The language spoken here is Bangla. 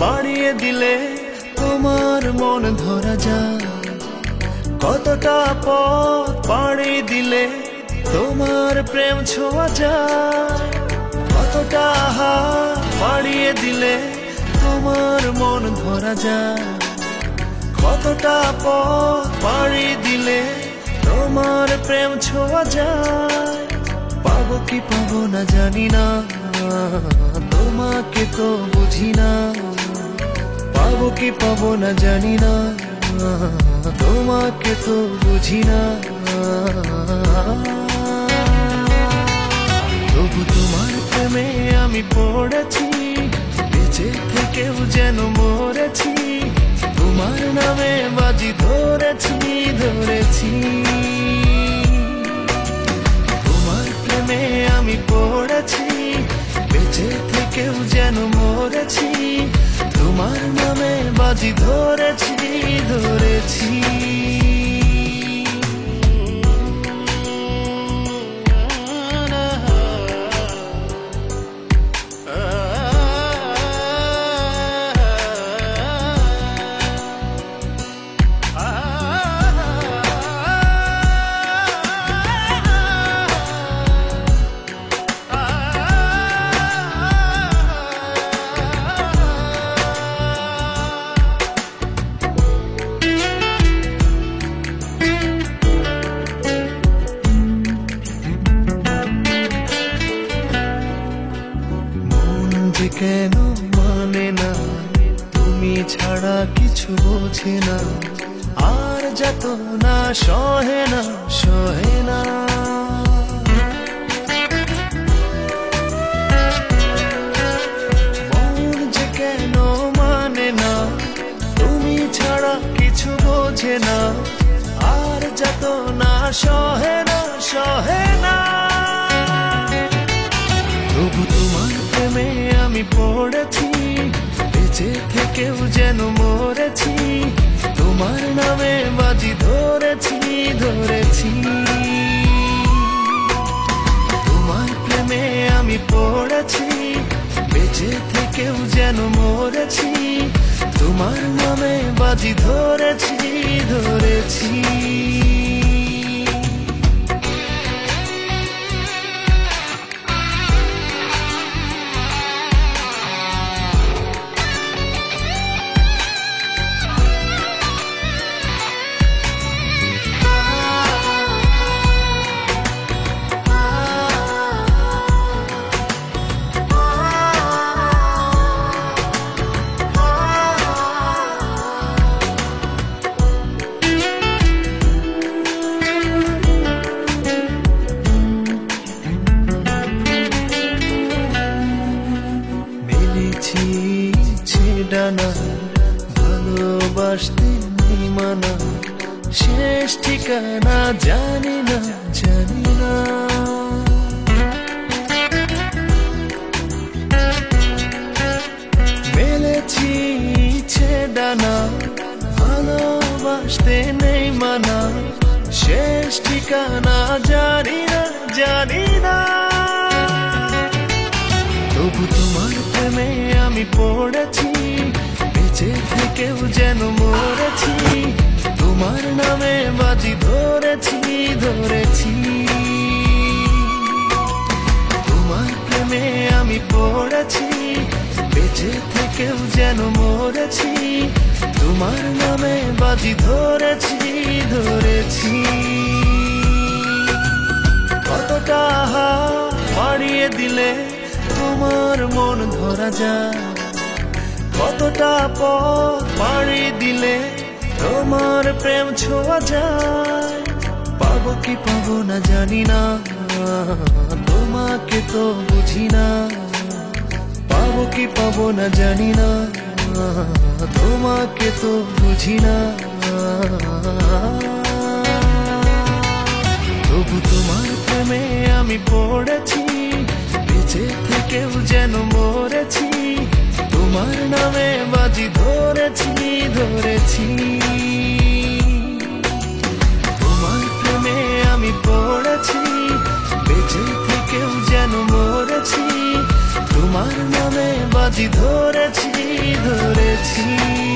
বাড়িয়ে দিলে তোমার মন ধরা যায়। কতটা পথ পাড়ি দিলে তোমার প্রেম ছোঁয়া যায়। কতটা হাত বাড়িয়ে দিলে তোমার মন ধরা যায়। কতটা পথ পাড়ি দিলে তোমার প্রেম ছোঁয়া যায়। পাবো কি পাবো না জানি না, তোমাকে তো বুঝি না। পাবো কি পাবো না জানি না, তোমাকে তো বুঝি না। তবু তোমার প্রেমে আমি পড়েছি, বেঁচে থেকেও যেন মরেছি। তোমার নামে বাজি ধরেছি ধরেছি। তোমার প্রেমে আমি পড়েছি, বেঁচে থেকেও যেন মরেছি। তোমার নামে বাজি ধরেছি ধরেছি। কেন মানে না, তুমি ছাড়া কিছু বোঝে না। আর যত না সহে না সহে না। মন যে কেন মানে না, তুমি ছাড়া কিছু বোঝে না। আর যত না সহে না সহে না। তবু তোমার প্রেমে আমি পড়েছি, বেঁচে থেকেও যেন মরেছি। তোমার নামে বাজি ধরেছি ধরেছি। তোমার প্রেমে আমি পড়েছি, বেঁচে থেকেও যেন মরেছি। তোমার নামে বাজি ধরেছি ধরেছি। ডানা ভালোবাসতে নেই মানা, শেষ ঠিকানা জানি না জানি না। মেলেছি ইচ্ছে ডানা ভালোবাসতে নেই মানা, শেষ ঠিকানা জানি না জানি না। তবু তোমার প্রেমে আমি পড়েছি, বেঁচে থেকেও যেন মরেছি। তোমার নামে বাজি ধরেছি ধরেছি। তোমার প্রেমে আমি পড়েছি, বেঁচে থেকেও যেন মরেছি। তোমার নামে বাজি ধরেছি ধরেছি। কতটা হাত বাড়িয়ে দিলে তোমার মন ধরা যায়। কতটা পথ পাড়ি দিলে তোমার প্রেম ছোঁয়া যায়। পাবো কি পাবো না জানি না, তোমাকে তো বুঝি না। পাবো কি পাবো না জানি না, তোমাকে তো বুঝি না। তবু তোমার প্রেমে আমি পড়েছি, বেঁচে থেকেও যেন মরেছি। তোমার নামে বাজি ধরেছি ধরেছি। তোমার প্রেমে আমি পড়েছি, বেঁচে থেকেও যেন মরেছি। তোমার নামে বাজি ধরেছি ধরেছি।